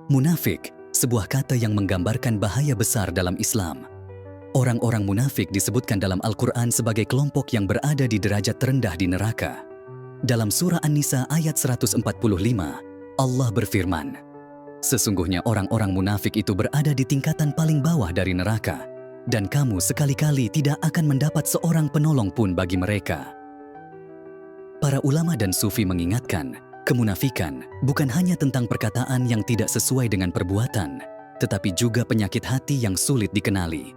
Munafik, sebuah kata yang menggambarkan bahaya besar dalam Islam. Orang-orang munafik disebutkan dalam Al-Quran sebagai kelompok yang berada di derajat terendah di neraka. Dalam surah An-Nisa ayat 145, Allah berfirman, "Sesungguhnya orang-orang munafik itu berada di tingkatan paling bawah dari neraka, dan kamu sekali-kali tidak akan mendapat seorang penolong pun bagi mereka." Para ulama dan sufi mengingatkan, kemunafikan bukan hanya tentang perkataan yang tidak sesuai dengan perbuatan, tetapi juga penyakit hati yang sulit dikenali.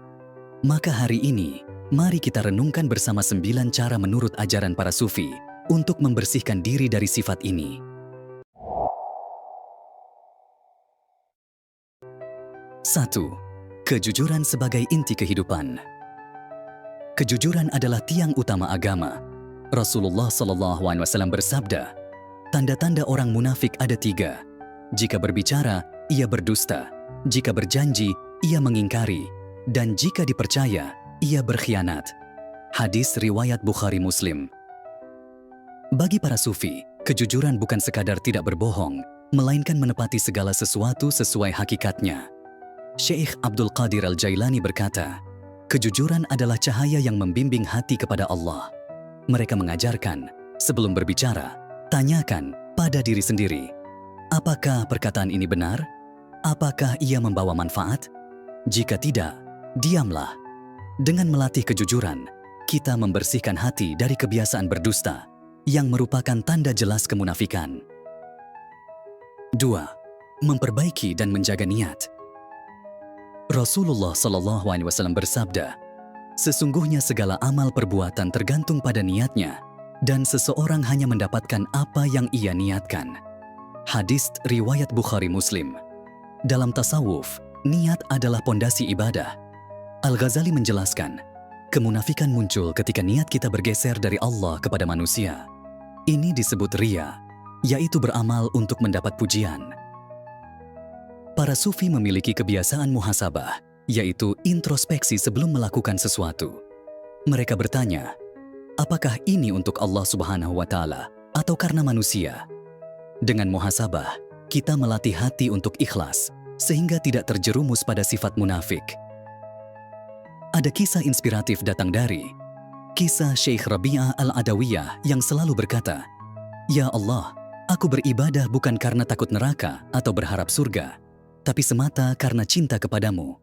Maka hari ini, mari kita renungkan bersama 9 cara menurut ajaran para sufi untuk membersihkan diri dari sifat ini. 1. Kejujuran sebagai inti kehidupan. Kejujuran adalah tiang utama agama. Rasulullah SAW bersabda, tanda-tanda orang munafik ada 3. Jika berbicara, ia berdusta. Jika berjanji, ia mengingkari. Dan jika dipercaya, ia berkhianat. Hadis riwayat Bukhari Muslim. Bagi para sufi, kejujuran bukan sekadar tidak berbohong, melainkan menepati segala sesuatu sesuai hakikatnya. Syekh Abdul Qadir Al-Jailani berkata, kejujuran adalah cahaya yang membimbing hati kepada Allah. Mereka mengajarkan, sebelum berbicara, tanyakan pada diri sendiri, apakah perkataan ini benar? Apakah ia membawa manfaat? Jika tidak, diamlah. Dengan melatih kejujuran, kita membersihkan hati dari kebiasaan berdusta, yang merupakan tanda jelas kemunafikan. 2. Memperbaiki dan menjaga niat. Rasulullah SAW bersabda, sesungguhnya segala amal perbuatan tergantung pada niatnya, dan seseorang hanya mendapatkan apa yang ia niatkan. Hadis riwayat Bukhari Muslim. Dalam tasawuf, niat adalah pondasi ibadah. Al-Ghazali menjelaskan, kemunafikan muncul ketika niat kita bergeser dari Allah kepada manusia. Ini disebut riya, yaitu beramal untuk mendapat pujian. Para sufi memiliki kebiasaan muhasabah, yaitu introspeksi sebelum melakukan sesuatu. Mereka bertanya, apakah ini untuk Allah Subhanahu wa Ta'ala atau karena manusia? Dengan muhasabah, kita melatih hati untuk ikhlas, sehingga tidak terjerumus pada sifat munafik. Ada kisah inspiratif datang dari kisah Syekh Rabi'ah Al-Adawiyah yang selalu berkata, "Ya Allah, aku beribadah bukan karena takut neraka atau berharap surga, tapi semata karena cinta kepadamu."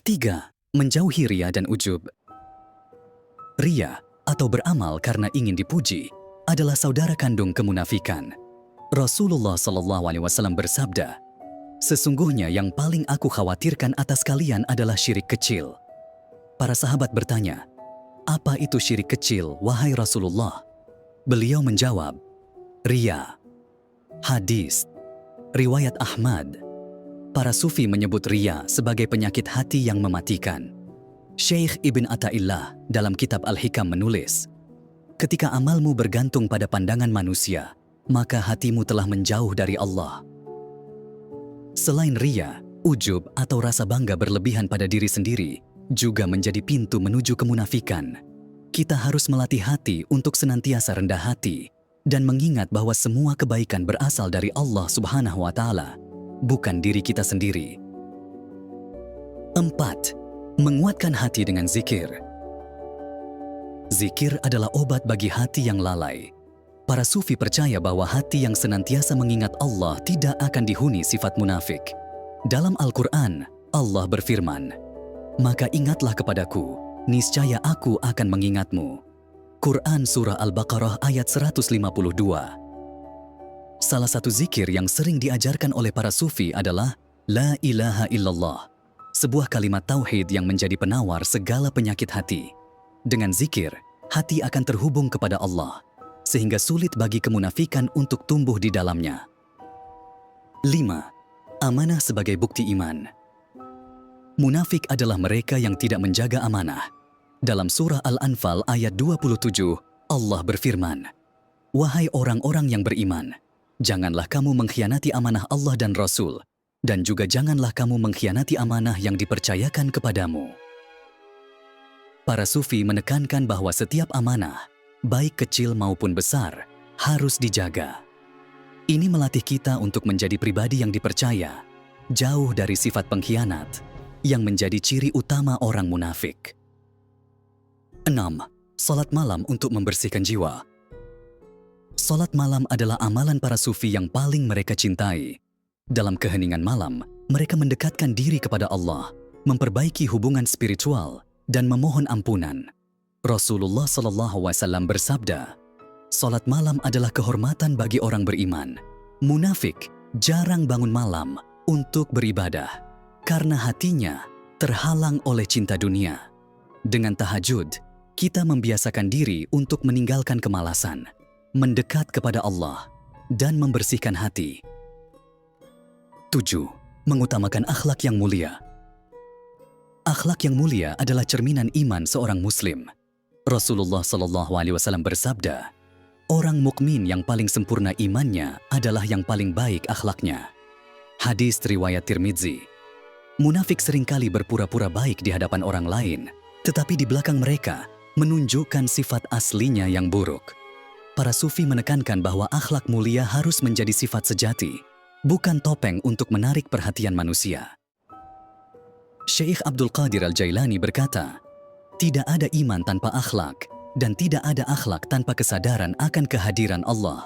3. Menjauhi riya dan ujub. Riya atau beramal karena ingin dipuji adalah saudara kandung kemunafikan. Rasulullah SAW bersabda, sesungguhnya yang paling aku khawatirkan atas kalian adalah syirik kecil. Para sahabat bertanya, apa itu syirik kecil, wahai Rasulullah? Beliau menjawab, riya. Hadis riwayat Ahmad. Para sufi menyebut riya sebagai penyakit hati yang mematikan. Syekh Ibn Athaillah dalam kitab Al-Hikam menulis, ketika amalmu bergantung pada pandangan manusia, maka hatimu telah menjauh dari Allah. Selain riya, ujub atau rasa bangga berlebihan pada diri sendiri juga menjadi pintu menuju kemunafikan. Kita harus melatih hati untuk senantiasa rendah hati dan mengingat bahwa semua kebaikan berasal dari Allah Subhanahu wa Ta'ala, bukan diri kita sendiri. 4. Menguatkan hati dengan zikir. Zikir adalah obat bagi hati yang lalai. Para sufi percaya bahwa hati yang senantiasa mengingat Allah tidak akan dihuni sifat munafik. Dalam Al-Quran, Allah berfirman, "Maka ingatlah kepadaku, niscaya aku akan mengingatmu." Quran Surah Al-Baqarah ayat 152. Salah satu zikir yang sering diajarkan oleh para sufi adalah La ilaha illallah, sebuah kalimat tauhid yang menjadi penawar segala penyakit hati. Dengan zikir, hati akan terhubung kepada Allah, sehingga sulit bagi kemunafikan untuk tumbuh di dalamnya. 5. Amanah sebagai bukti iman. Munafik adalah mereka yang tidak menjaga amanah. Dalam surah Al-Anfal ayat 27, Allah berfirman, "Wahai orang-orang yang beriman, janganlah kamu mengkhianati amanah Allah dan Rasul, dan juga janganlah kamu mengkhianati amanah yang dipercayakan kepadamu." Para sufi menekankan bahwa setiap amanah, baik kecil maupun besar, harus dijaga. Ini melatih kita untuk menjadi pribadi yang dipercaya, jauh dari sifat pengkhianat yang menjadi ciri utama orang munafik. 6. Salat malam untuk membersihkan jiwa. Salat malam adalah amalan para sufi yang paling mereka cintai. Dalam keheningan malam, mereka mendekatkan diri kepada Allah, memperbaiki hubungan spiritual, dan memohon ampunan. Rasulullah SAW bersabda, salat malam adalah kehormatan bagi orang beriman. Munafik jarang bangun malam untuk beribadah, karena hatinya terhalang oleh cinta dunia. Dengan tahajud, kita membiasakan diri untuk meninggalkan kemalasan, mendekat kepada Allah, dan membersihkan hati. 7. Mengutamakan akhlak yang mulia. Akhlak yang mulia adalah cerminan iman seorang muslim. Rasulullah SAW bersabda, orang mukmin yang paling sempurna imannya adalah yang paling baik akhlaknya. Hadis riwayat Tirmidzi. Munafik seringkali berpura-pura baik di hadapan orang lain, tetapi di belakang mereka menunjukkan sifat aslinya yang buruk. Para sufi menekankan bahwa akhlak mulia harus menjadi sifat sejati, bukan topeng untuk menarik perhatian manusia. Syekh Abdul Qadir Al-Jailani berkata, tidak ada iman tanpa akhlak, dan tidak ada akhlak tanpa kesadaran akan kehadiran Allah.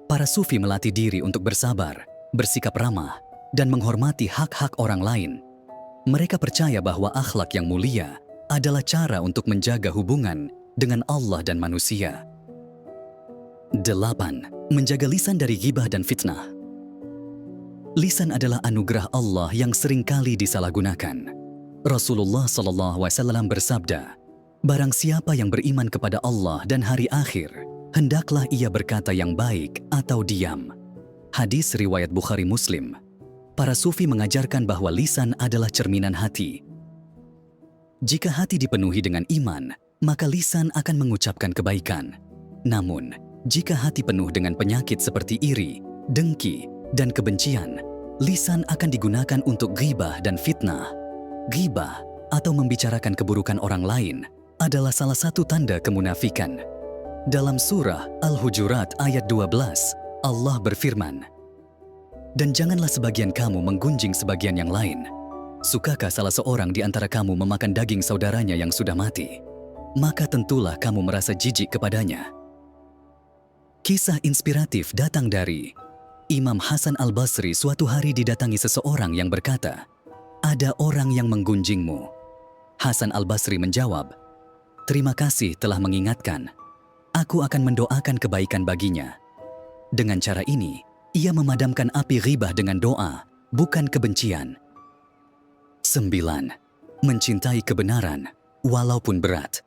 Para sufi melatih diri untuk bersabar, bersikap ramah, dan menghormati hak-hak orang lain. Mereka percaya bahwa akhlak yang mulia adalah cara untuk menjaga hubungan dengan Allah dan manusia. 8. Menjaga lisan dari ghibah dan fitnah. Lisan adalah anugerah Allah yang seringkali disalahgunakan. Rasulullah SAW bersabda, barang siapa yang beriman kepada Allah dan hari akhir, hendaklah ia berkata yang baik atau diam. Hadis riwayat Bukhari Muslim. Para sufi mengajarkan bahwa lisan adalah cerminan hati. Jika hati dipenuhi dengan iman, maka lisan akan mengucapkan kebaikan. Namun, jika hati penuh dengan penyakit seperti iri, dengki, dan kebencian, lisan akan digunakan untuk ghibah dan fitnah. Ghibah atau membicarakan keburukan orang lain adalah salah satu tanda kemunafikan. Dalam surah Al-Hujurat ayat 12, Allah berfirman, dan janganlah sebagian kamu menggunjing sebagian yang lain. Sukakah salah seorang di antara kamu memakan daging saudaranya yang sudah mati? Maka tentulah kamu merasa jijik kepadanya. Kisah inspiratif datang dari Imam Hasan Al-Basri. Suatu hari didatangi seseorang yang berkata, ada orang yang menggunjingmu. Hasan Al-Basri menjawab, terima kasih telah mengingatkan. Aku akan mendoakan kebaikan baginya. Dengan cara ini, ia memadamkan api ghibah dengan doa, bukan kebencian. 9. Mencintai kebenaran, walaupun berat.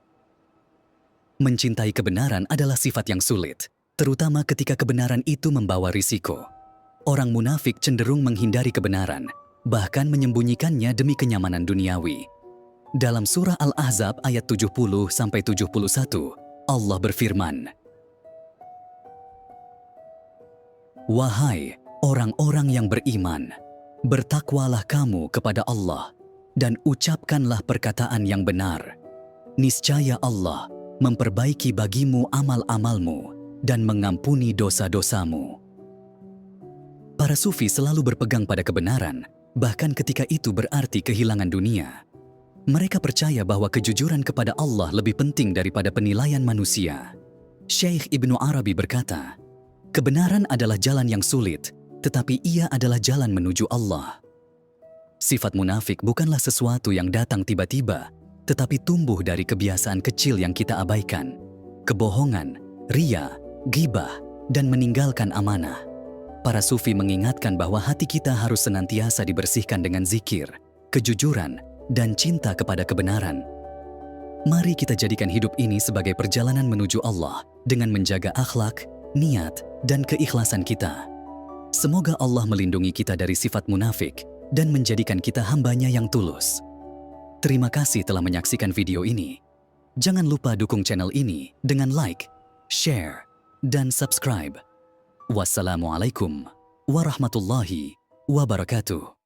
Mencintai kebenaran adalah sifat yang sulit, terutama ketika kebenaran itu membawa risiko. Orang munafik cenderung menghindari kebenaran, bahkan menyembunyikannya demi kenyamanan duniawi. Dalam surah Al-Ahzab ayat 70-71, Allah berfirman, wahai orang-orang yang beriman, bertakwalah kamu kepada Allah dan ucapkanlah perkataan yang benar. Niscaya Allah memperbaiki bagimu amal-amalmu dan mengampuni dosa-dosamu. Para sufi selalu berpegang pada kebenaran, bahkan ketika itu berarti kehilangan dunia. Mereka percaya bahwa kejujuran kepada Allah lebih penting daripada penilaian manusia. Syekh Ibnu Arabi berkata, kebenaran adalah jalan yang sulit, tetapi ia adalah jalan menuju Allah. Sifat munafik bukanlah sesuatu yang datang tiba-tiba, tetapi tumbuh dari kebiasaan kecil yang kita abaikan. Kebohongan, riya, ghibah, dan meninggalkan amanah. Para sufi mengingatkan bahwa hati kita harus senantiasa dibersihkan dengan zikir, kejujuran, dan cinta kepada kebenaran. Mari kita jadikan hidup ini sebagai perjalanan menuju Allah dengan menjaga akhlak, niat, dan keikhlasan kita. Semoga Allah melindungi kita dari sifat munafik dan menjadikan kita hambanya yang tulus. Terima kasih telah menyaksikan video ini. Jangan lupa dukung channel ini dengan like, share, dan subscribe. Wassalamualaikum warahmatullahi wabarakatuh.